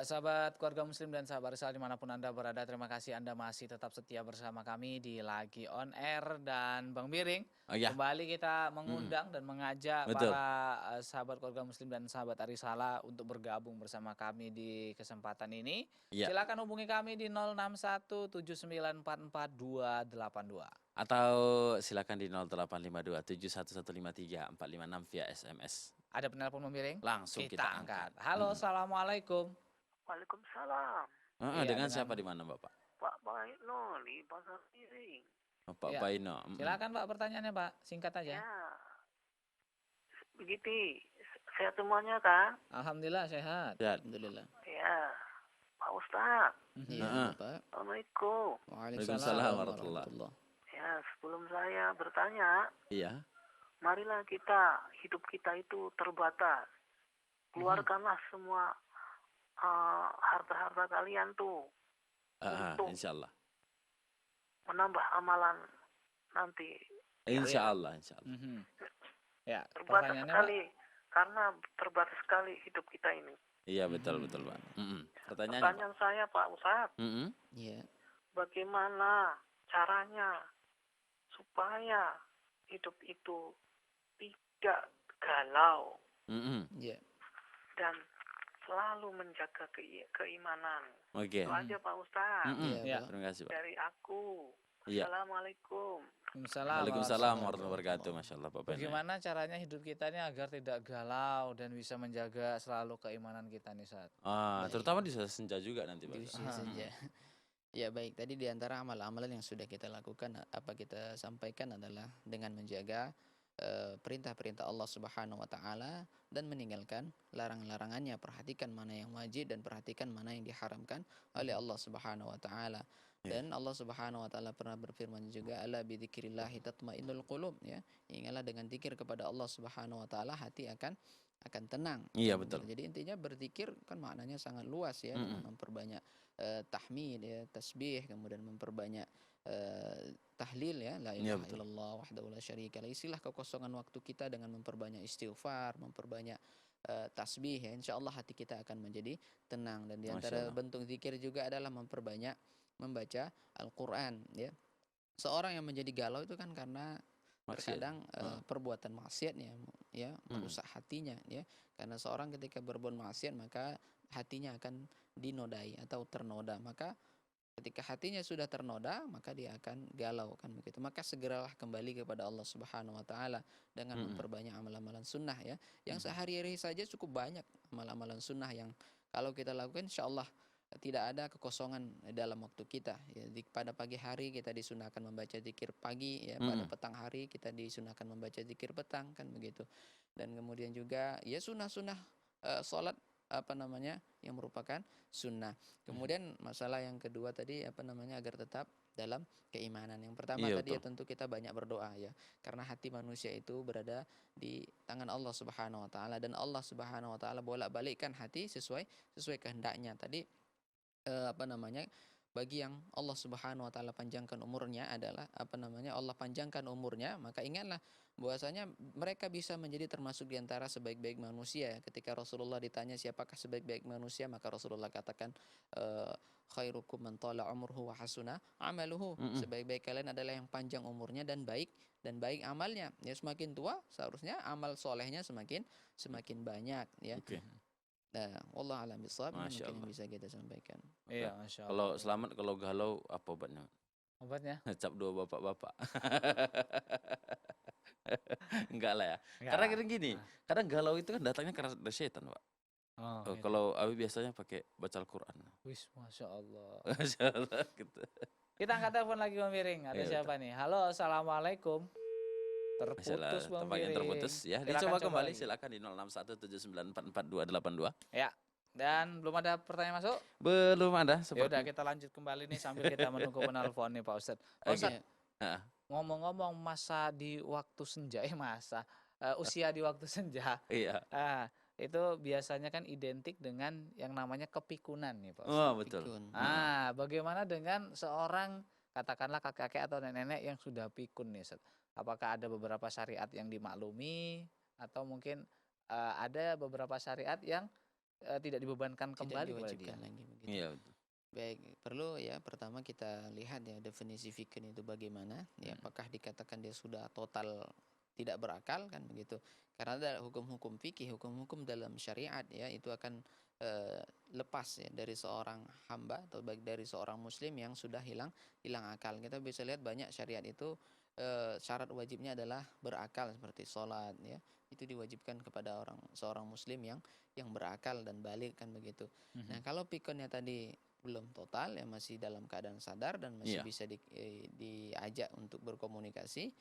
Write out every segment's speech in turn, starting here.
Ya, sahabat keluarga muslim dan sahabat Risal dimanapun Anda berada, terima kasih Anda masih tetap setia bersama kami di Lagi On Air. Dan Bang Biring, Oh ya, kembali kita mhm, mengundang dan mengajak betul. para sahabat keluarga muslim dan sahabat Arisala untuk bergabung bersama kami di kesempatan ini. Iya, Silakan hubungi kami di 061 7944 282. atau silakan di 0852 71153456 via SMS. Ada penelpon Bang Biring? Langsung Kita kita angkat. angkat. Halo, assalamualaikum. Waalaikumsalam. Heeh, Iya, dengan dengan siapa di mana, Bapak? Pak Baino di Pasar Piring. Oh, Pak ya. Baino. Silakan Pak, pertanyaannya Pak, singkat aja. Ya, begitu. Sehat semuanya kan? Alhamdulillah sehat. Sehat. Alhamdulillah. Ya, Pak Ustadz. Iya, Heeh. Bapak. Assalamualaikum. Waalaikumsalam warahmatullahi. Ya, sebelum saya bertanya, Iya. marilah kita, hidup kita itu terbatas. Keluarkanlah semua harta-harta kalian tuh untuk Insyaallah. menambah amalan nanti. Insyaallah, insyaallah. Ya, Terbatas pertanyaannya Pak. sekali, karena terbatas sekali hidup kita ini. Iya, betul betul, Pak. Pertanyaannya, Pak. Pertanyaan saya Pak Ustadz, Iya. bagaimana caranya supaya hidup itu tidak galau Iya. dan selalu menjaga keimanan. Oke. Itu aja Pak Ustadz. Iya, Ya. Pak. Terima kasih, Pak. Dari aku. Iya. Assalamualaikum. Waalaikumsalam warahmatullahi wabarakatuh. Masyaallah, Pak Baino. Bagaimana caranya hidup kita ini agar tidak galau dan bisa menjaga selalu keimanan kita nih saat. Terutama di saat senja juga nanti, Pak. Di usia senja. Ya baik, tadi di antara amal-amalan yang sudah kita lakukan, apa kita sampaikan adalah dengan menjaga perintah-perintah Allah Subhanahu wa taala dan meninggalkan larang-larangannya. Perhatikan mana yang wajib dan perhatikan mana yang diharamkan oleh Allah Subhanahu wa taala. Dan Allah Subhanahu wa taala pernah berfirman juga, ala bidzikrillahi tatmainnul qulub, ya. Ingatlah dengan zikir kepada Allah Subhanahu wa taala hati akan tenang. Iya, betul. Jadi intinya berzikir kan maknanya sangat luas ya, dengan memperbanyak tahmid ya, tasbih, kemudian memperbanyak tahlil ya, la Iya, ilaha betul. illallah wahdahu la syarika lah. Isilah kekosongan waktu kita dengan memperbanyak istighfar, memperbanyak tasbih ya, insyaallah hati kita akan menjadi tenang. Dan di Masya antara Allah. bentuk zikir juga adalah memperbanyak membaca Al-Qur'an ya. Seorang yang menjadi galau itu kan karena Maksiat. terkadang perbuatan maksiatnya ya merusak hatinya ya. Karena seorang ketika berbuat maksiat maka hatinya akan dinodai atau ternoda. Maka ketika hatinya sudah ternoda maka dia akan galau kan begitu. Maka segeralah kembali kepada Allah Subhanahu wa taala dengan memperbanyak amal-amalan sunnah ya. Yang sehari-hari saja cukup banyak amal-amalan sunnah yang kalau kita lakukan insyaallah tidak ada kekosongan dalam waktu kita ya. Pada pagi hari kita disunahkan membaca zikir pagi ya, pada petang hari kita disunahkan membaca zikir petang kan begitu. Dan kemudian juga ya sunnah-sunnah sholat apa namanya yang merupakan sunnah. Kemudian masalah yang kedua tadi apa namanya agar tetap dalam keimanan. Yang pertama Iya, tadi ya betul. tentu kita banyak berdoa ya. Karena hati manusia itu berada di tangan Allah Subhanahu wa taala dan Allah Subhanahu wa taala bolak-balikkan hati sesuai kehendaknya. Tadi apa namanya bagi yang Allah Subhanahu wa taala panjangkan umurnya adalah apa namanya Allah panjangkan umurnya, maka ingatlah bahwasanya mereka bisa menjadi termasuk di antara sebaik-baik manusia. Ketika Rasulullah ditanya siapakah sebaik-baik manusia, maka Rasulullah katakan khairukum man tala umruhu wa hasuna amaluhu. Sebaik-baik kalian adalah yang panjang umurnya dan baik amalnya. Ya semakin tua seharusnya amal solehnya semakin banyak ya. Oke. Nah, wallahu a'lam bishawab, mungkin Masya yang Allah. bisa kita sampaikan. Iya, Masya Kalau Allah. selamat, kalau galau apa obatnya? Obatnya? Cap dua bapak-bapak. Enggak lah ya. Enggak Karena lah. kadang gini, kadang galau itu kan datangnya karena ada setan, Pak. Oh, gitu. Kalau Abi biasanya pakai baca Al-Quran. Wis, Masya Allah. Masya Allah, gitu. Kita angkat telepon lagi Bang Biring. Ada Iya, siapa nih? Halo, assalamualaikum. Terputus Bang Tampaknya Biring. terputus ya. Silakan Dicoba coba kembali, lagi. silakan di 0617944282. Ya. Dan belum ada pertanyaan masuk? Belum ada Ya seperti. udah kita lanjut kembali nih sambil kita menunggu penelpon nih Pak Ustadz. Pak Ustadz, Heeh. ngomong-ngomong masa di waktu senja, usia di waktu senja. Iya. Itu biasanya kan identik dengan yang namanya kepikunan nih Pak Ustadz. Oh, betul. Pikun. Bagaimana dengan seorang katakanlah kakek-kakek atau nenek-nenek yang sudah pikun nih Ustadz? Apakah ada beberapa syariat yang dimaklumi atau mungkin ada beberapa syariat yang tidak dibebankan Tidak kembali kepada dia. diwajibkan lagi begitu. Iya betul. Baik, perlu ya pertama kita lihat ya definisi fikih itu bagaimana, ya apakah dikatakan dia sudah total tidak berakal kan begitu. Karena ada hukum-hukum fikih, hukum-hukum dalam syariat ya itu akan lepas ya dari seorang hamba atau baik dari seorang muslim yang sudah hilang akal. Kita bisa lihat banyak syariat itu syarat wajibnya adalah berakal seperti sholat ya. Itu diwajibkan kepada seorang muslim yang berakal dan balik kan begitu. Nah, kalau pikonnya tadi belum total ya masih dalam keadaan sadar dan masih Iya. bisa diajak untuk berkomunikasi,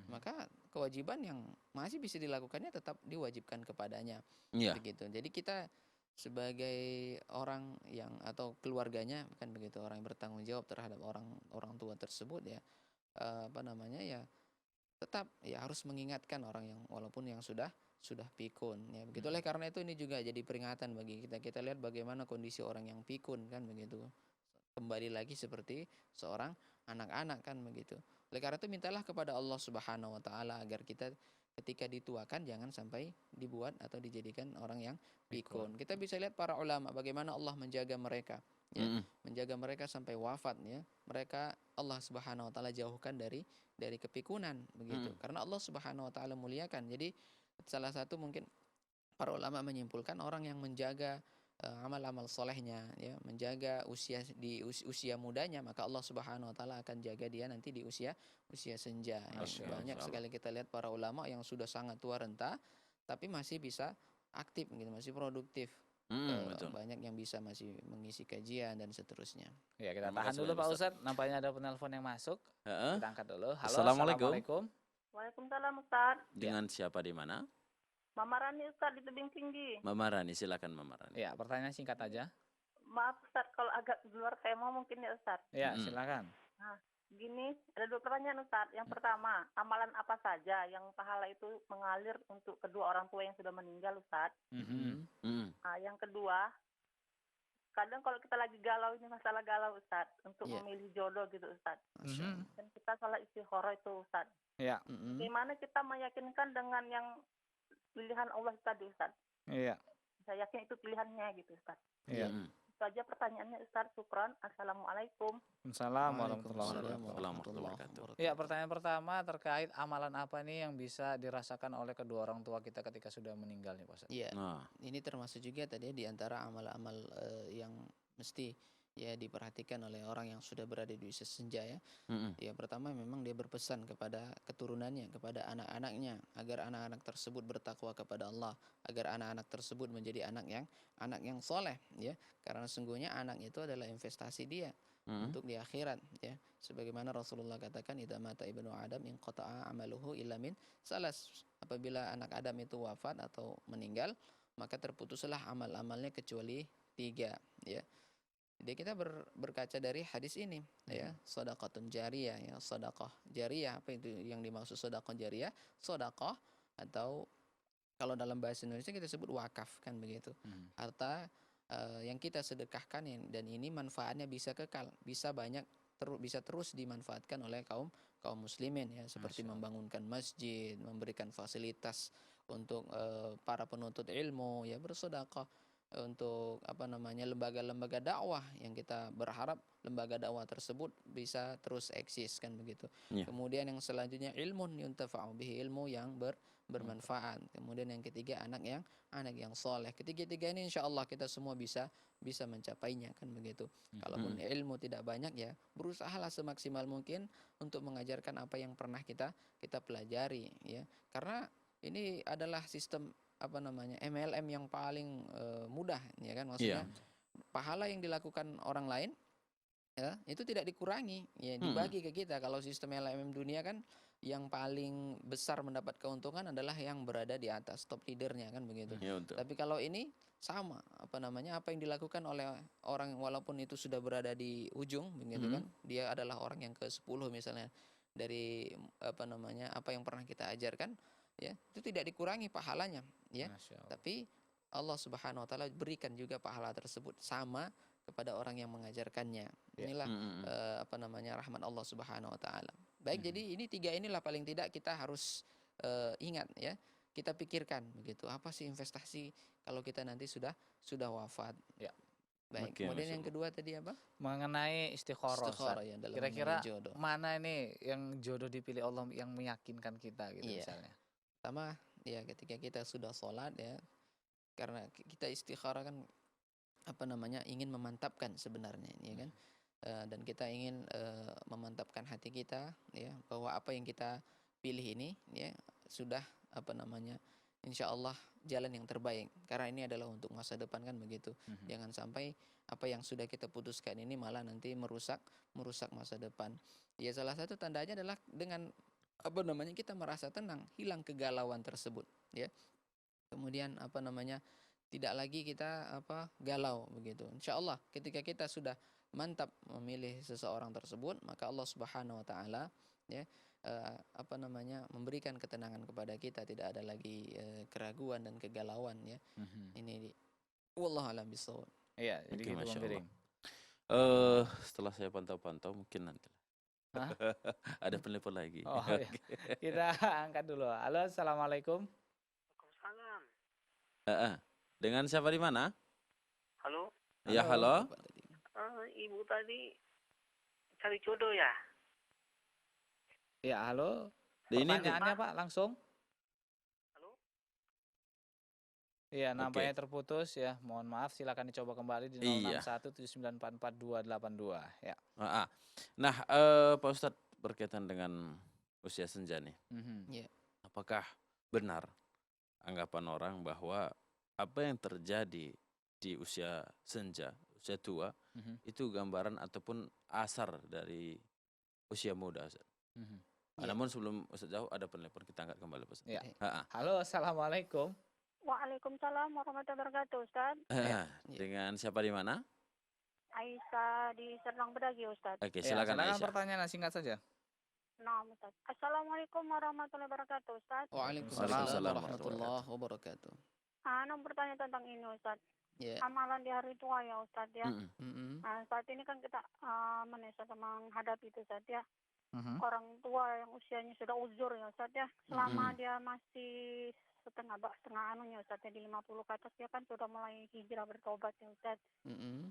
maka kewajiban yang masih bisa dilakukannya tetap diwajibkan kepadanya. Iya. Begitu. Jadi kita sebagai orang yang atau keluarganya kan begitu, orang yang bertanggung jawab terhadap orang tua tersebut ya ya tetap ya harus mengingatkan orang yang walaupun yang sudah pikun ya begitu. Oleh karena itu ini juga jadi peringatan bagi kita lihat bagaimana kondisi orang yang pikun kan begitu, kembali lagi seperti seorang anak-anak kan begitu. Oleh karena itu mintalah kepada Allah Subhanahu wa taala agar kita ketika dituakan jangan sampai dibuat atau dijadikan orang yang pikun. Kita bisa lihat para ulama bagaimana Allah menjaga mereka ya, menjaga mereka sampai wafat ya. Mereka Allah Subhanahu wa taala jauhkan dari kepikunan begitu. Karena Allah Subhanahu wa taala muliakan. Jadi salah satu mungkin para ulama menyimpulkan orang yang menjaga amal-amal solehnya ya, menjaga usia mudanya, maka Allah Subhanahu wa taala akan jaga dia nanti di usia senja. Masya Banyak Allah. sekali kita lihat para ulama yang sudah sangat tua renta tapi masih bisa aktif gitu, masih produktif. Betul. Banyak yang bisa masih mengisi kajian dan seterusnya. Ya, kita Terima tahan kasih dulu banyak, Pak Ustaz. Ustadz. Nampaknya ada penelpon yang masuk. Heeh. Kita angkat dulu. Halo, Assalamualaikum. assalamualaikum. Waalaikumsalam Ustaz. Dengan siapa di mana? Mama Rani Ustaz di Tebing Tinggi. Mama Rani, silakan Mama Rani. Ya, pertanyaan singkat aja. Maaf Ustaz kalau agak di luar tema mungkin ya Ustaz. Ya, silakan. Nah, gini, ada 2 pertanyaan Ustaz. Yang pertama, amalan apa saja yang pahala itu mengalir untuk kedua orang tua yang sudah meninggal Ustaz? Nah, yang kedua, kadang kalau kita lagi galau, ini masalah galau Ustaz, untuk Iya. memilih jodoh gitu Ustaz. Masya Allah. Dan kita salah istikharah itu Ustaz. Ya, Bagaimana kita meyakinkan dengan yang pilihan Allah tadi Ustaz? iya, Saya yakin itu pilihannya gitu Ustaz. iya. Itu aja pertanyaannya Ustaz. Syukran. Assalamualaikum. Assalamualaikum warahmatullahi Waalaikumsalam wabarakatuh. warahmatullahi wabarakatuh. Ya, pertanyaan pertama terkait amalan apa nih yang bisa dirasakan oleh kedua orang tua kita ketika sudah meninggal nih Pak Ustadz? Iya, Nah, ini termasuk juga tadi di antara amal-amal yang mesti ya diperhatikan oleh orang yang sudah berada di usia senja ya. Ya pertama memang dia berpesan kepada keturunannya, kepada anak-anaknya agar anak-anak tersebut bertakwa kepada Allah, agar anak-anak tersebut menjadi anak yang soleh ya. Karena sungguhnya anak itu adalah investasi dia untuk di akhirat ya. Sebagaimana Rasulullah katakan idza mata ibnu Adam inqata'a amaluhu illa min salas. Apabila anak Adam itu wafat atau meninggal, maka terputuslah amal-amalnya kecuali 3 ya. Jadi kita berkaca dari hadis ini ya, shadaqatun jariyah ya, sedekah jariyah. Apa itu yang dimaksud sedekah jariyah? Sedekah atau kalau dalam bahasa Indonesia kita sebut wakaf kan begitu. Harta yang kita sedekahkan dan ini manfaatnya bisa kekal, bisa banyak bisa terus dimanfaatkan oleh kaum muslimin ya, seperti membangunkan masjid, memberikan fasilitas untuk para penuntut ilmu ya, bersedekah untuk lembaga-lembaga dakwah yang kita berharap lembaga dakwah tersebut bisa terus eksis kan begitu. Iya. Kemudian yang selanjutnya ilmun yuntafa'u bihi, ilmu yang bermanfaat. Kemudian yang ketiga anak yang soleh. Ketiga-tiga ini insya Allah kita semua bisa mencapainya kan begitu. Kalaupun ilmu tidak banyak ya berusahalah semaksimal mungkin untuk mengajarkan apa yang pernah kita pelajari ya. Karena ini adalah sistem MLM yang paling mudah ya kan, maksudnya pahala yang dilakukan orang lain ya itu tidak dikurangi ya, dibagi ke kita. Kalau sistem MLM dunia kan yang paling besar mendapat keuntungan adalah yang berada di atas, top leadernya kan begitu. ya betul. Tapi kalau ini sama apa yang dilakukan oleh orang walaupun itu sudah berada di ujung begitu kan, dia adalah orang yang ke-10 misalnya dari apa yang pernah kita ajarkan ya, itu tidak dikurangi pahalanya ya. Tapi Allah Subhanahu wa taala berikan juga pahala tersebut sama kepada orang yang mengajarkannya. Inilah rahmat Allah Subhanahu wa taala. Baik, jadi ini 3 inilah paling tidak kita harus ingat ya. kita pikirkan begitu. Apa sih investasi kalau kita nanti sudah wafat? Ya. Baik. Oke, Kemudian Masya yang Allah. kedua tadi apa? Mengenai istikharah, Istikharah Ustaz. ya dalam Kira-kira memilih jodoh. mana ini yang jodoh dipilih Allah yang meyakinkan kita gitu Iya. misalnya. Pertama ya ketika kita sudah sholat ya, karena kita istikharah kan apa namanya ingin memantapkan sebenarnya ini ya kan. Dan kita ingin memantapkan hati kita ya bahwa apa yang kita pilih ini ya sudah apa namanya insya Allah jalan yang terbaik, karena ini adalah untuk masa depan kan begitu. Jangan sampai apa yang sudah kita putuskan ini malah nanti merusak masa depan. Ya salah satu tandanya adalah dengan apa namanya kita merasa tenang, hilang kegalauan tersebut ya. Kemudian apa namanya tidak lagi kita apa galau begitu. Insya Allah ketika kita sudah mantap memilih seseorang tersebut, maka Allah Subhanahu wa taala ya apa namanya memberikan ketenangan kepada kita, tidak ada lagi keraguan dan kegalauan ya. Ini wallahu a'lam bishawab. Iya, jadi Oke, gitu Masya Bang Allah. Piring. Setelah saya pantau-pantau mungkin nanti Hah? ada penelpon lagi. Oh iya. Kita angkat dulu. Halo, Assalamualaikum. Waalaikumsalam. Dengan siapa di mana? Halo, Ya, halo. Bapak tadi. ibu tadi cari jodoh ya? Ya, halo. Ini Pertanyaannya Pak langsung. Halo? Iya, nampaknya terputus ya. Mohon maaf, silakan dicoba kembali di Iya. 0617944282 ya. Nah, Pak Ustadz berkaitan dengan usia senja nih. Mhm. Apakah benar anggapan orang bahwa apa yang terjadi di usia senja, usia tua, Mhm. itu gambaran ataupun asar dari usia muda, Ustaz? Mhm. Iya. Namun sebelum Ustaz jauh ada penelpon, kita angkat kembali, Pak Ustaz. Iya. Ha-ha. Halo, Assalamualaikum. Waalaikumsalam warahmatullahi wabarakatuh, Ustaz. Dengan siapa di mana? Aisyah di Serdang Bedagi, Ustaz. Oke, Ya, silakan Aisyah. pertanyaan singkat saja. Nah, Ustaz. Assalamualaikum warahmatullahi wabarakatuh, Ustaz. Waalaikumsalam Waalaikumsalam warahmatullahi wabarakatuh. Bertanya tentang ini, Ustaz. Ya. Amalan di hari tua ya, Ustaz ya. Mm-mm. Saat ini kan kita menghadapi itu, Ustaz ya. Mhm. Orang tua yang usianya sudah uzur ya, Ustaz ya. Selama dia masih setengah anunya, Ustaz ya, di 50 ke atas dia kan sudah mulai hijrah bertobat ya, Ustaz.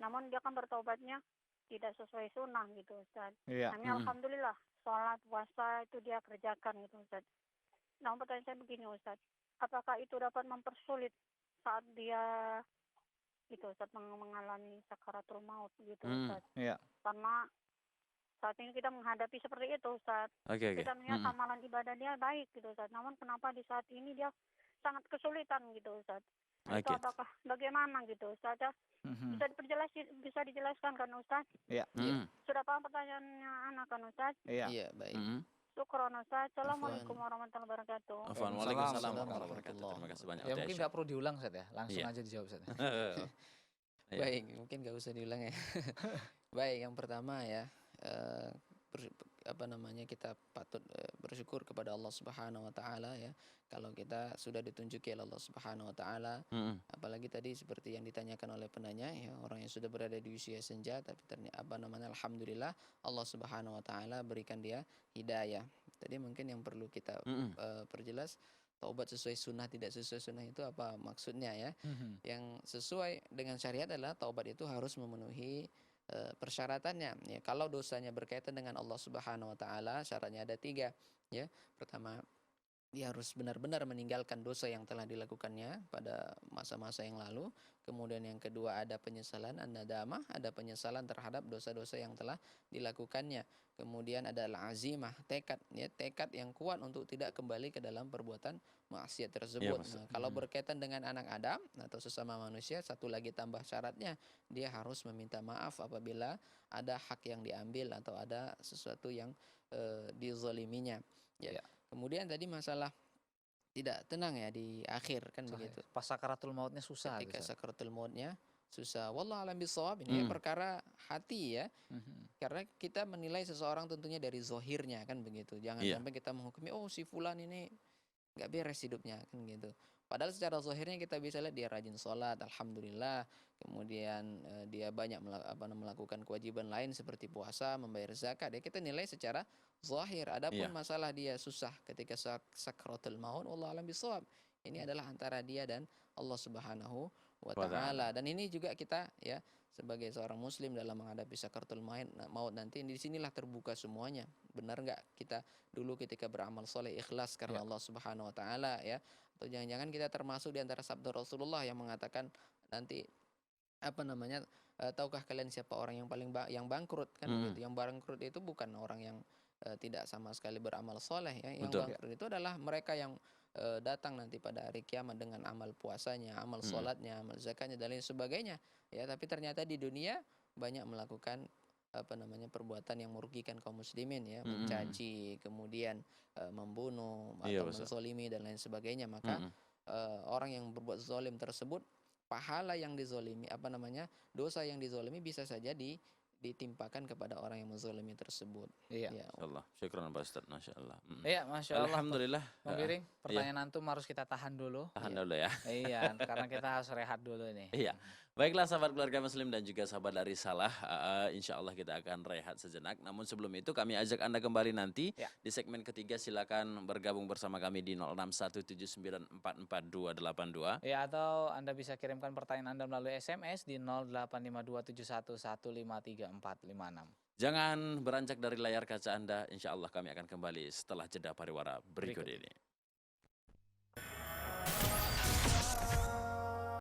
Namun dia kan bertobatnya tidak sesuai sunnah gitu, Ustaz. Iya. Kami alhamdulillah sholat puasa itu dia kerjakan gitu, Ustaz. Nah, pertanyaan saya begini, Ustaz. Apakah itu dapat mempersulit saat dia itu, Ustaz, mengalami sakaratul maut gitu, Ustaz? Iya. Karena saat ini kita menghadapi seperti itu, Ustaz. Oke. Kita melihat amalan ibadah dia baik gitu, Ustaz. Namun kenapa di saat ini dia sangat kesulitan gitu, Ustaz? Nah, itu Oke. apakah bagaimana gitu, Ustaz ya? Mhm. Bisa dijelaskan kan, Ustaz? Iya. Sudah paham pertanyaannya anak kan, Ustaz? Iya. Iya, baik. Syukron, Ustaz. Assalamualaikum warahmatullahi wabarakatuh. Waalaikumsalam Warahmatullahi warahmatullahi wabarakatuh. Terima kasih banyak. Ya mungkin nggak perlu diulang, Ustaz ya. Langsung Iya. aja dijawab, Ustaz. Iya. Baik, mungkin nggak usah diulang ya. Baik, yang pertama ya, kita patut bersyukur kepada Allah Subhanahu wa taala ya. Kalau kita sudah ditunjuki oleh Allah Subhanahu wa taala, apalagi tadi seperti yang ditanyakan oleh penanya ya, orang yang sudah berada di usia senja tapi ternyata alhamdulillah Allah Subhanahu wa taala berikan dia hidayah. Tadi mungkin yang perlu kita perjelas, taubat sesuai sunnah tidak sesuai sunnah itu apa maksudnya ya. Yang sesuai dengan syariat adalah taubat itu harus memenuhi persyaratannya ya. Kalau dosanya berkaitan dengan Allah Subhanahu wa taala, syaratnya ada 3 ya. Pertama, dia harus benar-benar meninggalkan dosa yang telah dilakukannya pada masa-masa yang lalu. Kemudian yang kedua ada penyesalan, an-nadamah, ada penyesalan terhadap dosa-dosa yang telah dilakukannya. Kemudian ada al-azimah, tekad ya, tekad yang kuat untuk tidak kembali ke dalam perbuatan maksiat tersebut. Iya, Kalau berkaitan dengan anak Adam atau sesama manusia, satu lagi tambah syaratnya, dia harus meminta maaf apabila ada hak yang diambil atau ada sesuatu yang dizaliminya ya. Kemudian tadi masalah tidak tenang ya di akhir kan begitu. Pas sakaratul mautnya susah. Ketika sakaratul mautnya susah. Wallahu a'lam bishawab, ini perkara hati ya. Karena kita menilai seseorang tentunya dari zohirnya kan begitu. Jangan sampai kita menghukumi si fulan ini nggak beres hidupnya kan gitu. Padahal secara zohirnya kita bisa lihat dia rajin sholat, alhamdulillah. Kemudian dia banyak melakukan kewajiban lain seperti puasa, membayar zakat. Ya kita nilai secara zahir. Adapun masalah dia susah ketika sakratul maut, wallahu a'lam bishawab. Ini adalah antara dia dan Allah Subhanahu wa Wa ta'ala. taala. Dan ini juga kita ya sebagai seorang muslim dalam menghadapi sakaratul maut nanti, di sinilah terbuka semuanya. Benar nggak kita dulu ketika beramal soleh ikhlas karena Ya. Allah Subhanahu wa taala ya, atau jangan-jangan kita termasuk di antara sabda Rasulullah yang mengatakan nanti apa namanya, tahukah kalian siapa orang yang paling yang bangkrut kan Mm-mm. gitu. Yang bangkrut itu bukan orang yang tidak sama sekali beramal soleh ya. Yang Betul. bangkrut itu adalah mereka yang datang nanti pada hari kiamat dengan amal puasanya, amal Mm-mm. sholatnya, amal zakatnya dan lain sebagainya ya. Tapi ternyata di dunia banyak melakukan apa namanya perbuatan yang merugikan kaum muslimin ya, Mm-mm. mencaci, kemudian membunuh Iya, atau Ustaz. menzolimi dan lain sebagainya. Maka Mm-mm. orang yang berbuat zalim tersebut, pahala yang dizolimi apa namanya, dosa yang dizolimi bisa saja ditimpakan kepada orang yang menzolimi tersebut. Iya. Ya, Insyaallah. Syukran Pak Ustaz, Masya Allah. Iya, Masya Allah. Alhamdulillah. Bang Biring, pertanyaan antum harus kita tahan dulu. Tahan Iya. dulu ya. Iya, karena kita harus rehat dulu nih. Iya. Baiklah sahabat keluarga muslim dan juga sahabat dari Salah, insya Allah kita akan rehat sejenak. Namun sebelum itu kami ajak Anda kembali nanti Ya. di segmen ketiga. Silakan bergabung bersama kami di 0617944282. Ya, atau Anda bisa kirimkan pertanyaan Anda melalui SMS di 085271153456. Jangan beranjak dari layar kaca Anda. Insya Allah kami akan kembali setelah jeda pariwara berikut Berikut. ini.